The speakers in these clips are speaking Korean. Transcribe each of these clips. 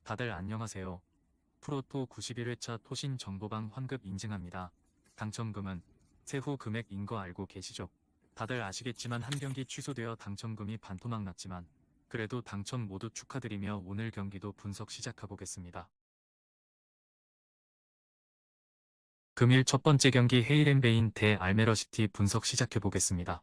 다들 안녕하세요. 프로토 91회차 토신 정보방 환급 인증합니다. 당첨금은 세후 금액인 거 알고 계시죠? 다들 아시겠지만 한 경기 취소되어 당첨금이 반토막 났지만 그래도 당첨 모두 축하드리며 오늘 경기도 분석 시작해보겠습니다. 금일 첫 번째 경기 헤이렌베인 대 알메러시티 분석 시작해보겠습니다.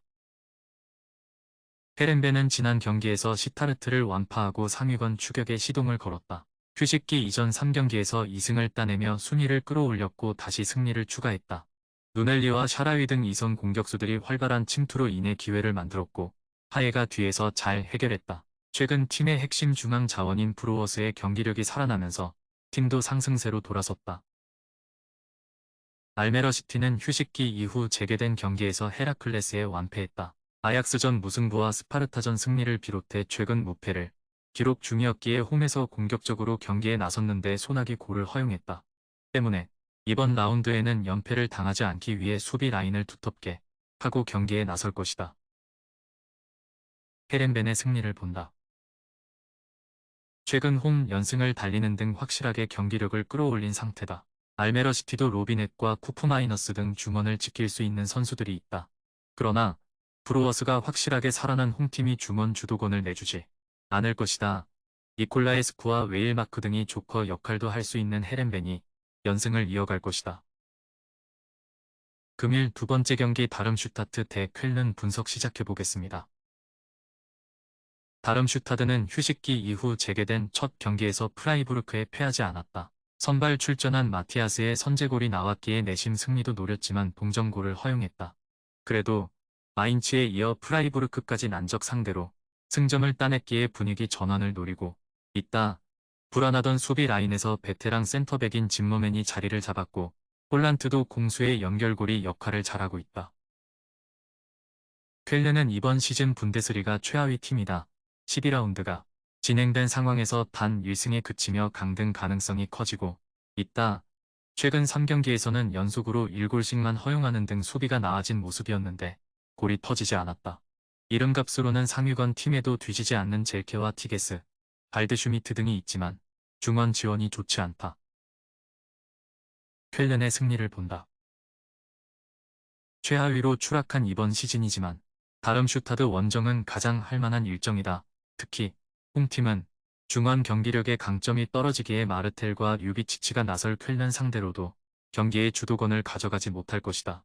헤렌베는 지난 경기에서 시타르트를 완파하고 상위권 추격에 시동을 걸었다. 휴식기 이전 3경기에서 2승을 따내며 순위를 끌어올렸고 다시 승리를 추가했다. 누넬리와 샤라위 등 이선 공격수들이 활발한 침투로 인해 기회를 만들었고 하예가 뒤에서 잘 해결했다. 최근 팀의 핵심 중앙 자원인 브루어스의 경기력이 살아나면서 팀도 상승세로 돌아섰다. 알메러시티는 휴식기 이후 재개된 경기에서 헤라클레스에 완패했다. 아약스전 무승부와 스파르타전 승리를 비롯해 최근 무패를 기록 중이었기에 홈에서 공격적으로 경기에 나섰는데 소나기 골을 허용했다. 때문에 이번 라운드에는 연패를 당하지 않기 위해 수비 라인을 두텁게 하고 경기에 나설 것이다. 헤렌벤의 승리를 본다. 최근 홈 연승을 달리는 등 확실하게 경기력을 끌어올린 상태다. 알메러시티도 로비넷과 쿠프마이너스 등 중원을 지킬 수 있는 선수들이 있다. 그러나 브루어스가 확실하게 살아난 홈팀이 중원 주도권을 내주지 않을 것이다. 니콜라에스쿠와 웨일마크 등이 조커 역할도 할 수 있는 헤렌벤이 연승을 이어갈 것이다. 금일 두 번째 경기 다름슈타트 대 쾰른 분석 시작해보겠습니다. 다름슈타트는 휴식기 이후 재개된 첫 경기에서 프라이부르크에 패하지 않았다. 선발 출전한 마티아스의 선제골이 나왔기에 내심 승리도 노렸지만 동점골을 허용했다. 그래도 마인츠에 이어 프라이부르크까지 난적 상대로 승점을 따냈기에 분위기 전환을 노리고 있다. 불안하던 수비 라인에서 베테랑 센터백인 짐머맨이 자리를 잡았고 홀란트도 공수의 연결고리 역할을 잘하고 있다. 쾰른은 이번 시즌 분데스리가 최하위 팀이다. 12라운드가 진행된 상황에서 단 1승에 그치며 강등 가능성이 커지고 있다. 최근 3경기에서는 연속으로 1골씩만 허용하는 등 수비가 나아진 모습이었는데 골이 터지지 않았다. 이름값으로는 상위권 팀에도 뒤지지 않는 젤케와 티게스, 발드슈미트 등이 있지만 중원 지원이 좋지 않다. 쾰른의 승리를 본다. 최하위로 추락한 이번 시즌이지만 다름슈타드 원정은 가장 할만한 일정이다. 특히 홈팀은 중원 경기력의 강점이 떨어지기에 마르텔과 유비치치가 나설 쾰른 상대로도 경기의 주도권을 가져가지 못할 것이다.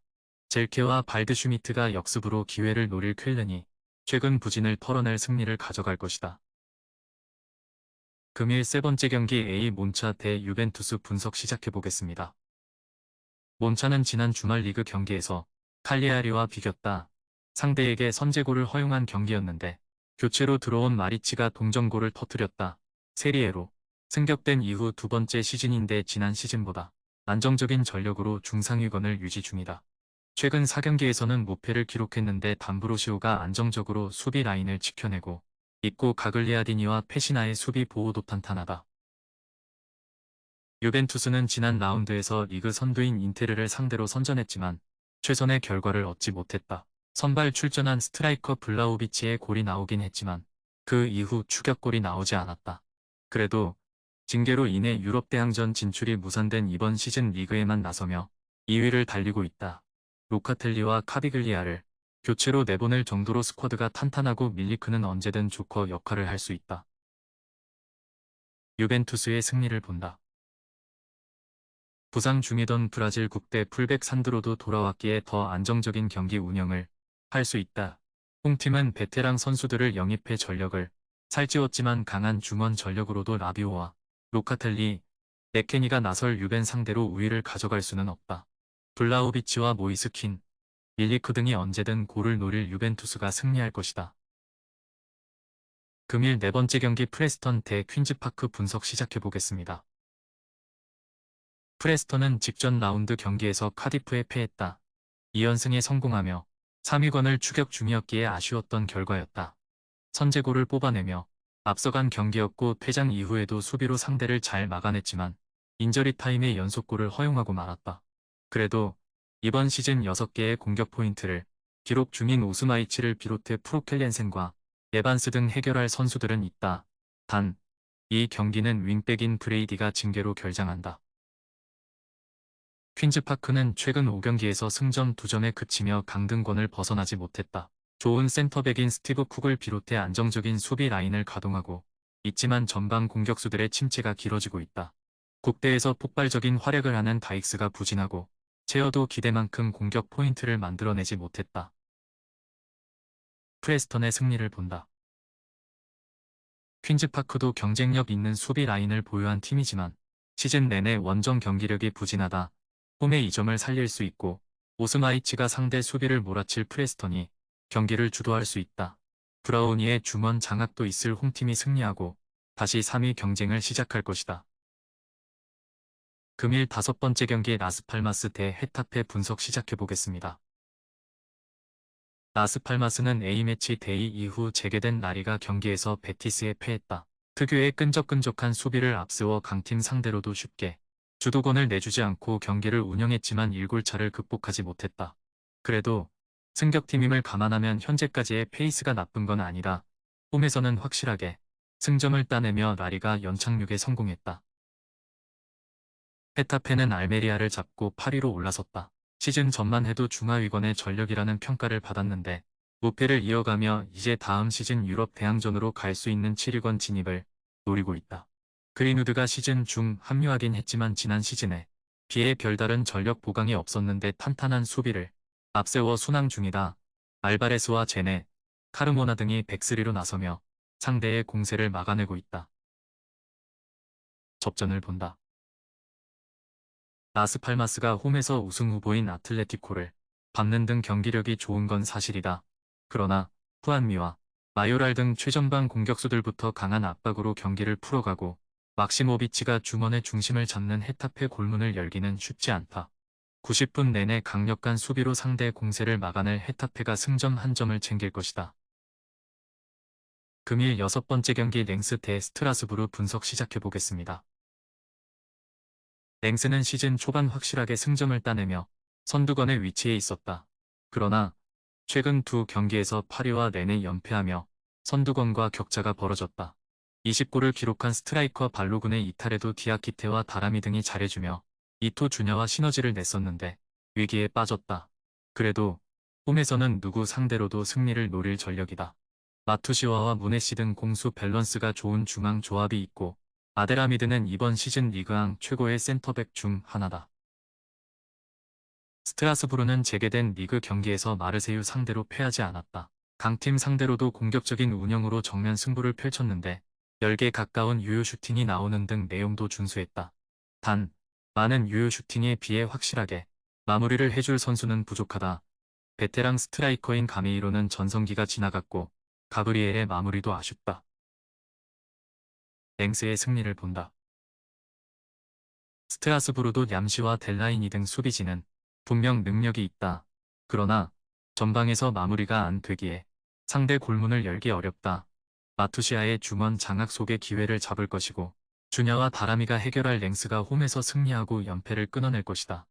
젤케와 발드슈미트가 역습으로 기회를 노릴 쾰른이 최근 부진을 털어낼 승리를 가져갈 것이다. 금일 세 번째 경기 A 몬차 대 유벤투스 분석 시작해보겠습니다. 몬차는 지난 주말 리그 경기에서 칼리아리와 비겼다. 상대에게 선제골을 허용한 경기였는데 교체로 들어온 마리치가 동점골을 터뜨렸다. 세리에로 승격된 이후 두 번째 시즌인데 지난 시즌보다 안정적인 전력으로 중상위권을 유지 중이다. 최근 4경기에서는 무패를 기록했는데 담브로시오가 안정적으로 수비 라인을 지켜내고 있고 가글리아디니와 페시나의 수비 보호도 탄탄하다. 유벤투스는 지난 라운드에서 리그 선두인 인테르를 상대로 선전했지만 최선의 결과를 얻지 못했다. 선발 출전한 스트라이커 블라우비치의 골이 나오긴 했지만 그 이후 추격골이 나오지 않았다. 그래도 징계로 인해 유럽 대항전 진출이 무산된 이번 시즌 리그에만 나서며 2위를 달리고 있다. 로카텔리와 카비글리아를 교체로 내보낼 정도로 스쿼드가 탄탄하고 밀리크는 언제든 조커 역할을 할 수 있다. 유벤투스의 승리를 본다. 부상 중이던 브라질 국대 풀백 산드로도 돌아왔기에 더 안정적인 경기 운영을 할 수 있다. 홈팀은 베테랑 선수들을 영입해 전력을 살찌웠지만 강한 중원 전력으로도 라비오와 로카텔리, 네케니가 나설 유벤 상대로 우위를 가져갈 수는 없다. 블라우비치와 모이스킨, 밀리크 등이 언제든 골을 노릴 유벤투스가 승리할 것이다. 금일 네 번째 경기 프레스턴 대 퀸즈파크 분석 시작해보겠습니다. 프레스턴은 직전 라운드 경기에서 카디프에 패했다. 2연승에 성공하며 3위권을 추격 중이었기에 아쉬웠던 결과였다. 선제골을 뽑아내며 앞서간 경기였고 퇴장 이후에도 수비로 상대를 잘 막아냈지만 인저리 타임에 연속골을 허용하고 말았다. 그래도 이번 시즌 6개의 공격 포인트를 기록 중인 오스마이치를 비롯해 프로켈렌센과 에반스 등 해결할 선수들은 있다. 단 이 경기는 윙백인 브레이디가 징계로 결장한다. 퀸즈파크는 최근 5경기에서 승점 2점에 그치며 강등권을 벗어나지 못했다. 좋은 센터백인 스티브 쿡을 비롯해 안정적인 수비 라인을 가동하고 있지만 전방 공격수들의 침체가 길어지고 있다. 국대에서 폭발적인 활약을 하는 다익스가 부진하고 제어도 기대만큼 공격 포인트를 만들어내지 못했다. 프레스턴의 승리를 본다. 퀸즈파크도 경쟁력 있는 수비 라인을 보유한 팀이지만 시즌 내내 원정 경기력이 부진하다. 홈의 2점을 살릴 수 있고 오스마이치가 상대 수비를 몰아칠 프레스턴이 경기를 주도할 수 있다. 브라우니의 중원 장악도 있을 홈팀이 승리하고 다시 3위 경쟁을 시작할 것이다. 금일 5번째 경기 라스팔마스 대 헤타페 분석 시작해보겠습니다. 라스팔마스는 A매치 데이 이후 재개된 라리가 경기에서 베티스에 패했다. 특유의 끈적끈적한 수비를 앞세워 강팀 상대로도 쉽게 주도권을 내주지 않고 경기를 운영했지만 1골차를 극복하지 못했다. 그래도 승격팀임을 감안하면 현재까지의 페이스가 나쁜 건 아니라 홈에서는 확실하게 승점을 따내며 라리가 연착륙에 성공했다. 헤타페는 알메리아를 잡고 8위로 올라섰다. 시즌 전만 해도 중하위권의 전력이라는 평가를 받았는데 무패를 이어가며 이제 다음 시즌 유럽 대항전으로 갈 수 있는 7위권 진입을 노리고 있다. 그린우드가 시즌 중 합류하긴 했지만 지난 시즌에 비해 별다른 전력 보강이 없었는데 탄탄한 수비를 앞세워 순항 중이다. 알바레스와 제네, 카르모나 등이 백스리로 나서며 상대의 공세를 막아내고 있다. 접전을 본다. 라스팔마스가 홈에서 우승 후보인 아틀레티코를 밟는 등 경기력이 좋은 건 사실이다. 그러나 후안미와 마요랄 등 최전방 공격수들부터 강한 압박으로 경기를 풀어가고 막시모비치가 중원의 중심을 잡는 헤타페 골문을 열기는 쉽지 않다. 90분 내내 강력한 수비로 상대 공세를 막아낼 헤타페가 승점 1점을 챙길 것이다. 금일 6번째 경기 랭스 대 스트라스부르 분석 시작해보겠습니다. 랭스는 시즌 초반 확실하게 승점을 따내며 선두권에 위치해 있었다. 그러나 최근 두 경기에서 8위와 내내 연패하며 선두권과 격차가 벌어졌다. 20골을 기록한 스트라이커 발로군의 이탈에도 디아키테와 다라미 등이 잘해주며 이토 주냐와 시너지를 냈었는데 위기에 빠졌다. 그래도 홈에서는 누구 상대로도 승리를 노릴 전력이다. 마투시와와 무네시 등 공수 밸런스가 좋은 중앙 조합이 있고 아데라미드는 이번 시즌 리그왕 최고의 센터백 중 하나다. 스트라스부르는 재개된 리그 경기에서 마르세유 상대로 패하지 않았다. 강팀 상대로도 공격적인 운영으로 정면 승부를 펼쳤는데 10개 가까운 유효 슈팅이 나오는 등 내용도 준수했다. 단, 많은 유효 슈팅에 비해 확실하게 마무리를 해줄 선수는 부족하다. 베테랑 스트라이커인 가메이로는 전성기가 지나갔고 가브리엘의 마무리도 아쉽다. 랭스의 승리를 본다. 스트라스부르도 얌시와 델라이니 등 수비진은 분명 능력이 있다. 그러나 전방에서 마무리가 안 되기에 상대 골문을 열기 어렵다. 마투시아의 중원 장악 속의 기회를 잡을 것이고 주냐와 다라미가 해결할 랭스가 홈에서 승리하고 연패를 끊어낼 것이다.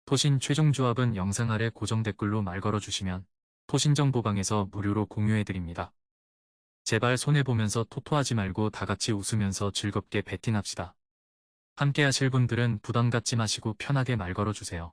토신 최종 조합은 영상 아래 고정 댓글로 말 걸어주시면 토신정보방에서 무료로 공유해드립니다. 제발 손해보면서 토토하지 말고 다같이 웃으면서 즐겁게 베팅합시다. 함께 하실 분들은 부담 갖지 마시고 편하게 말 걸어주세요.